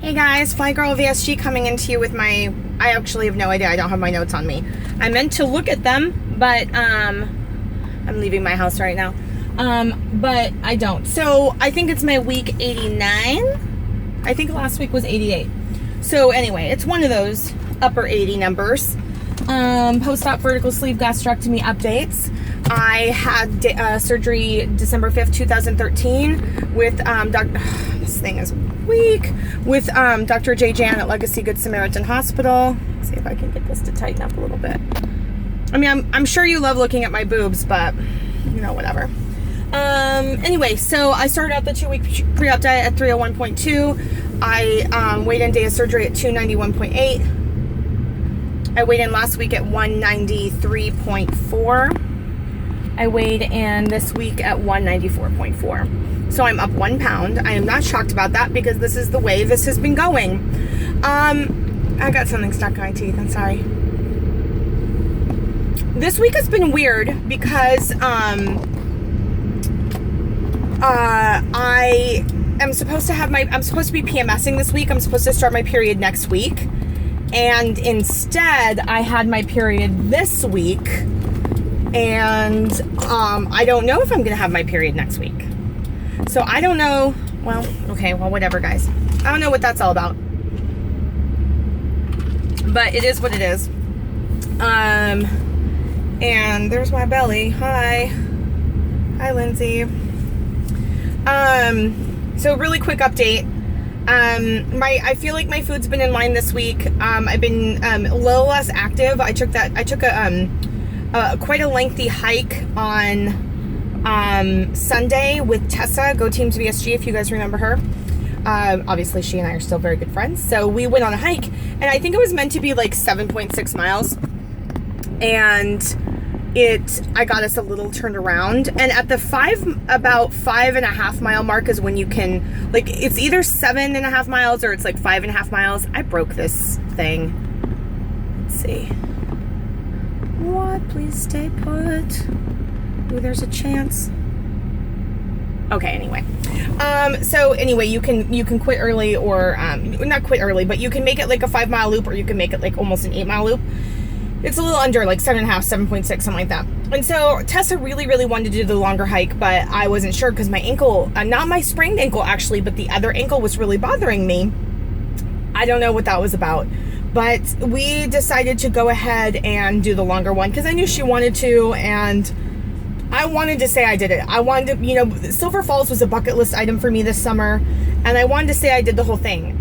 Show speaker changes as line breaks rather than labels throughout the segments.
Hey guys, FlyeGirl VSG coming into you with my, I actually have no idea, I don't have my notes on me. I meant to look at them, but I'm leaving my house right now. But I don't. So I think it's my week 89. I think last week was 88. So anyway, it's one of those upper 80 numbers. Post-op vertical sleeve gastrectomy updates. I had surgery December 5th, 2013 with this thing is weak, with Dr. J. Jan at Legacy Good Samaritan Hospital. Let's see if I can get this to tighten up a little bit. I mean, I'm sure you love looking at my boobs, but you know, whatever. Anyway, so I started out the 2-week pre-op diet at 301.2. I weighed in day of surgery at 291.8. I weighed in last week at 193.4. I weighed in this week at 194.4. So I'm up 1 pound. I am not shocked about that because this is the way this has been going. I got something stuck in my teeth. I'm sorry. This week has been weird because I am supposed to have I'm supposed to be PMSing this week. I'm supposed to start my period next week. And instead, I had my period this week. And I don't know if I'm going to have my period next week. So I don't know. Well, okay, well, whatever, guys. I don't know what that's all about. But it is what it is. And there's my belly. Hi. Hi, Lindsay. So really quick update. I feel like my food's been in line this week. I've been a little less active. I took quite a lengthy hike on Sunday with Tessa, Go Teams VSG, if you guys remember her. Obviously she and I are still very good friends. So we went on a hike and I think it was meant to be like 7.6 miles. And I got us a little turned around, and at the about 5.5 mile mark is when you can, like, it's either 7.5 miles or it's like 5.5 miles. I broke this thing. Let's see. What? Please stay put. Ooh, there's a chance. Okay, anyway. So anyway, you can quit early, or not quit early, but you can make it like a 5-mile loop, or you can make it like almost an 8-mile loop. It's a little under, like 7.5, 7.6, something like that. And so Tessa really, really wanted to do the longer hike, but I wasn't sure because my ankle, not my sprained ankle actually, but the other ankle was really bothering me. I don't know what that was about, but we decided to go ahead and do the longer one because I knew she wanted to, and I wanted to say I did it. I wanted to, you know, Silver Falls was a bucket list item for me this summer, and I wanted to say I did the whole thing.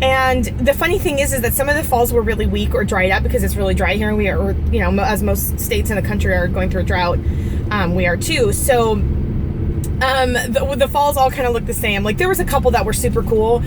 And the funny thing is that some of the falls were really weak or dried up because it's really dry here. We are, you know, as most states in the country are going through a drought, we are too. So the falls all kind of look the same. Like there was a couple that were super cool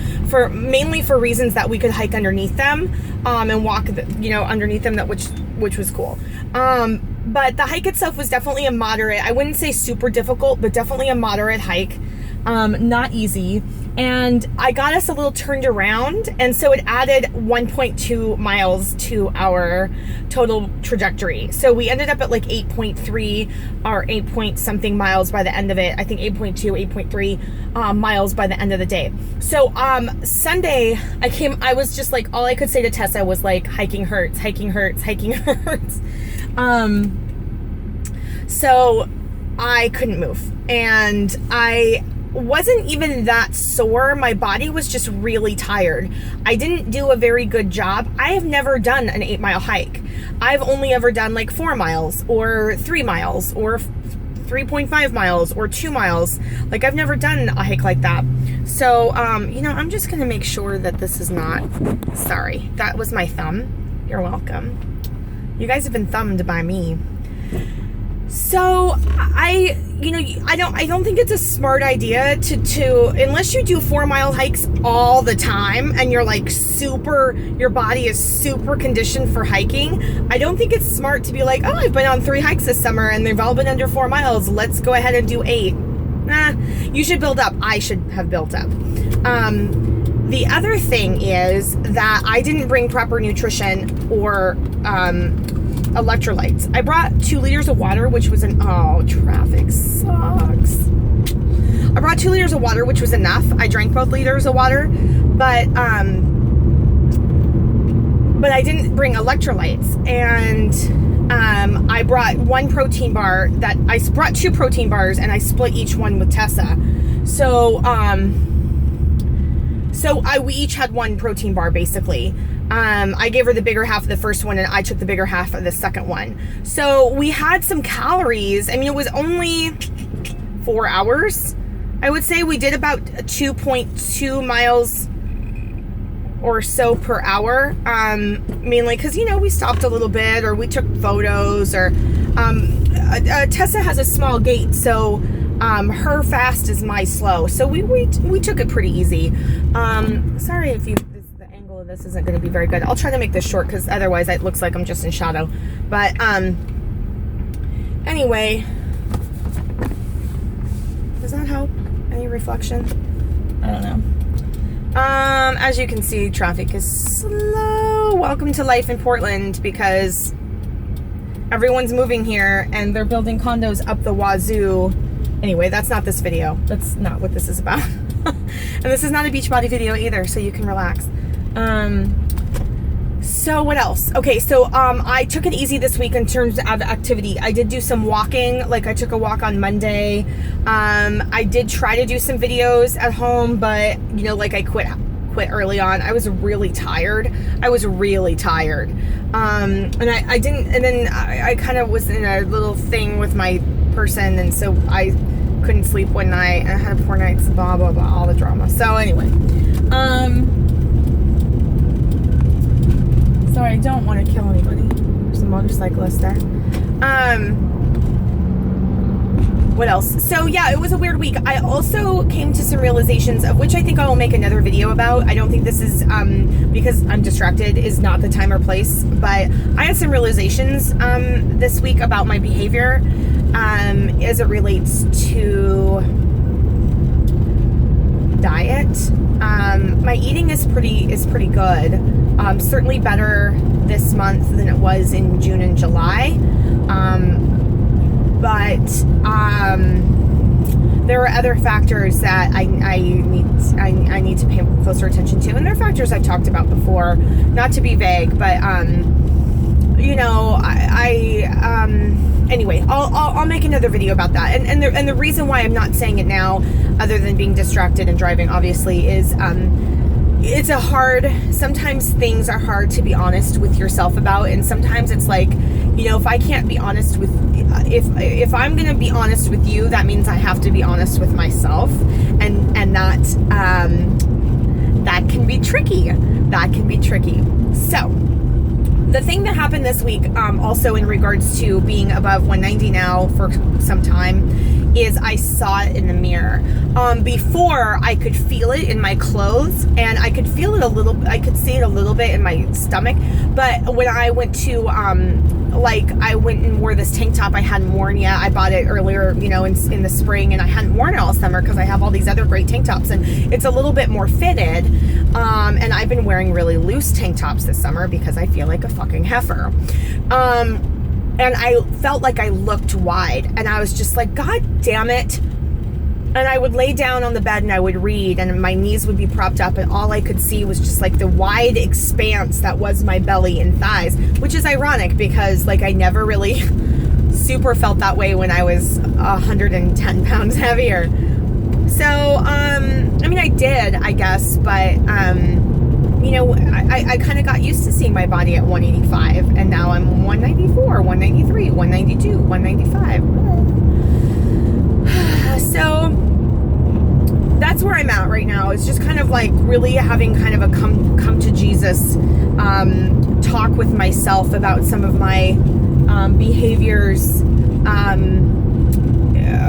mainly for reasons that we could hike underneath them and walk, you know, underneath them, which was cool. But the hike itself was definitely a moderate. I wouldn't say super difficult, but definitely a moderate hike. Not easy. And I got us a little turned around, and so it added 1.2 miles to our total trajectory. So we ended up at like 8.3 or 8 point something miles by the end of it. I think 8.2, 8.3 miles by the end of the day. So Sunday I was just like, all I could say to Tessa was like, hiking hurts, hiking hurts, hiking hurts. So I couldn't move, and I wasn't even that sore. My body was just really tired. I didn't do a very good job. I have never done an 8-mile hike. I've only ever done like 4 miles or 3 miles or 3.5 miles or 2 miles. Like I've never done a hike like that. So, you know, I'm just going to make sure that this is not, sorry, that was my thumb. You're welcome. You guys have been thumbed by me. So I don't think it's a smart idea to unless you do 4-mile hikes all the time and you're like your body is super conditioned for hiking. I don't think it's smart to be like, oh, I've been on 3 hikes this summer and they've all been under 4 miles. Let's go ahead and do 8. Nah, you should build up. I should have built up. The other thing is that I didn't bring proper nutrition or electrolytes. I brought 2 liters of water, which was traffic sucks. I brought 2 liters of water, which was enough. I drank both liters of water, but I didn't bring electrolytes. And I brought 1 protein bar I brought 2 protein bars, and I split each one with Tessa. So we each had 1 protein bar, basically. I gave her the bigger half of the first one, and I took the bigger half of the second one. So we had some calories. I mean, it was only 4 hours. I would say we did about 2.2 miles or so per hour, mainly because, you know, we stopped a little bit, or we took photos, or Tessa has a small gait, so her fast is my slow, so we took it pretty easy. Sorry if the angle of this isn't going to be very good. I'll try to make this short, because otherwise it looks like I'm just in shadow. But anyway, does that help? Any reflection? I don't know. As you can see, traffic is slow. Welcome to life in Portland, because everyone's moving here and they're building condos up the wazoo. Anyway, that's not this video. That's not what this is about. And this is not a Beachbody video either, so you can relax. So what else? Okay, so I took it easy this week in terms of activity. I did do some walking. Like, I took a walk on Monday. I did try to do some videos at home, but you know, like, I quit early on. I was really tired. And I didn't, and then I kind of was in a little thing with my person, and so I couldn't sleep one night, and I had a poor night's blah blah blah, all the drama. So anyway, sorry, I don't want to kill anybody. There's a motorcyclist there. What else? So yeah, it was a weird week. I also came to some realizations, of which I think I will make another video about. I don't think this is, because I'm distracted, is not the time or place, but I had some realizations this week about my behavior as it relates to diet. My eating is pretty good. Certainly better this month than it was in June and July. But there are other factors that I need to pay closer attention to, and there are factors I've talked about before. Not to be vague, but you know, anyway, I'll make another video about that. And the reason why I'm not saying it now, other than being distracted and driving, obviously, is sometimes things are hard to be honest with yourself about, and sometimes it's like, you know, if I can't be honest with, if I'm gonna be honest with you, that means I have to be honest with myself, and that can be tricky. So the thing that happened this week, also in regards to being above 190 now for some time, is I saw it in the mirror. Before, I could feel it in my clothes, and I could feel it I could see it a little bit in my stomach. But when I went to, I went and wore this tank top I hadn't worn yet. I bought it earlier, you know, in the spring, and I hadn't worn it all summer because I have all these other great tank tops, and it's a little bit more fitted. And I've been wearing really loose tank tops this summer because I feel like a fucking heifer. And I felt like I looked wide, and I was just like, God damn it. And I would lay down on the bed and I would read, and my knees would be propped up, and all I could see was just like the wide expanse that was my belly and thighs, which is ironic because, like, I never really super felt that way when I was 110 pounds heavier. So, I mean, I did, I guess, but, you know, I kind of got used to seeing my body at 185, and now I'm 194, 193, 192, 195. So that's where I'm at right now. It's just kind of like really having kind of a come to Jesus talk with myself about some of my behaviors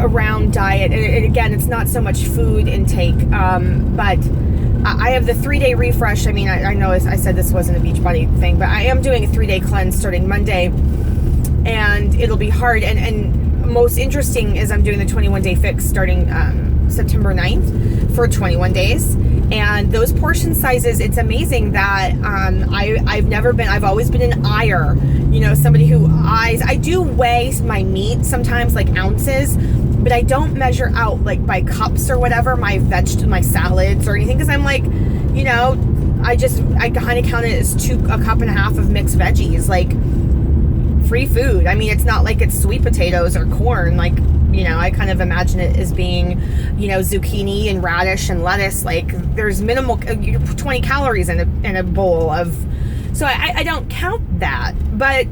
around diet. And again, it's not so much food intake, but I have the 3-day refresh. I mean, I know I said this wasn't a Beachbody thing, but I am doing a 3-day cleanse starting Monday, and it'll be hard. And most interesting is I'm doing the 21-day fix starting September 9th for 21 days. And those portion sizes, it's amazing that I've always been an eyer, you know, somebody who eyes. I do weigh my meat sometimes, like ounces, but I don't measure out like by cups or whatever my salads or anything, because I'm like, you know, I kind of count it as a cup and a half of mixed veggies, like free food. I mean, it's not like it's sweet potatoes or corn, like, you know, I kind of imagine it as being, you know, zucchini and radish and lettuce. Like there's minimal 20 calories in a bowl of, so I don't count that. But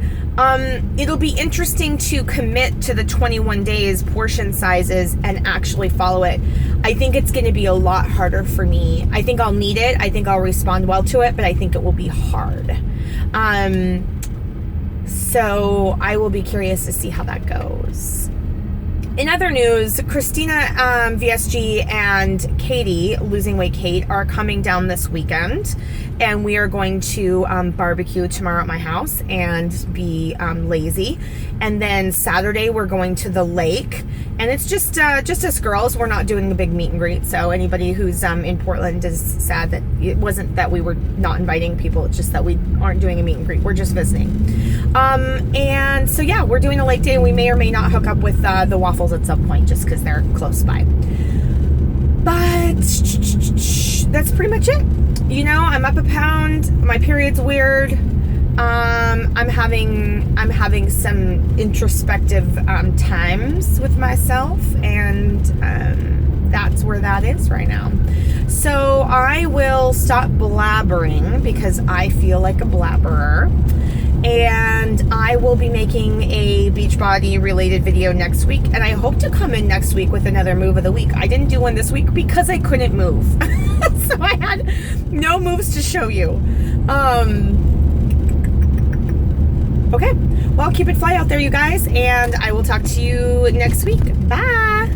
it'll be interesting to commit to the 21 days portion sizes and actually follow it. I think it's going to be a lot harder for me. I think I'll need it. I think I'll respond well to it, but I think it will be hard. So I will be curious to see how that goes. In other news, Christina, VSG, and Katie, Losing Weight Kate, are coming down this weekend, and we are going to barbecue tomorrow at my house and be lazy. And then Saturday we're going to the lake, and it's just us girls. We're not doing a big meet and greet, so anybody who's in Portland is sad that it wasn't that we were not inviting people. It's just that we aren't doing a meet and greet. We're just visiting. And so yeah, we're doing a lake day, and we may or may not hook up with the waffles at some point just because they're close by. But that's pretty much it. You know, I'm up a pound. My period's weird. I'm having some introspective times with myself, and that's where that is right now. So I will stop blabbering because I feel like a blabberer. And I will be making a Beachbody related video next week, and I hope to come in next week with another move of the week. I didn't do one this week because I couldn't move. So I had no moves to show you. Okay, well, keep it fly out there, you guys, and I will talk to you next week. Bye.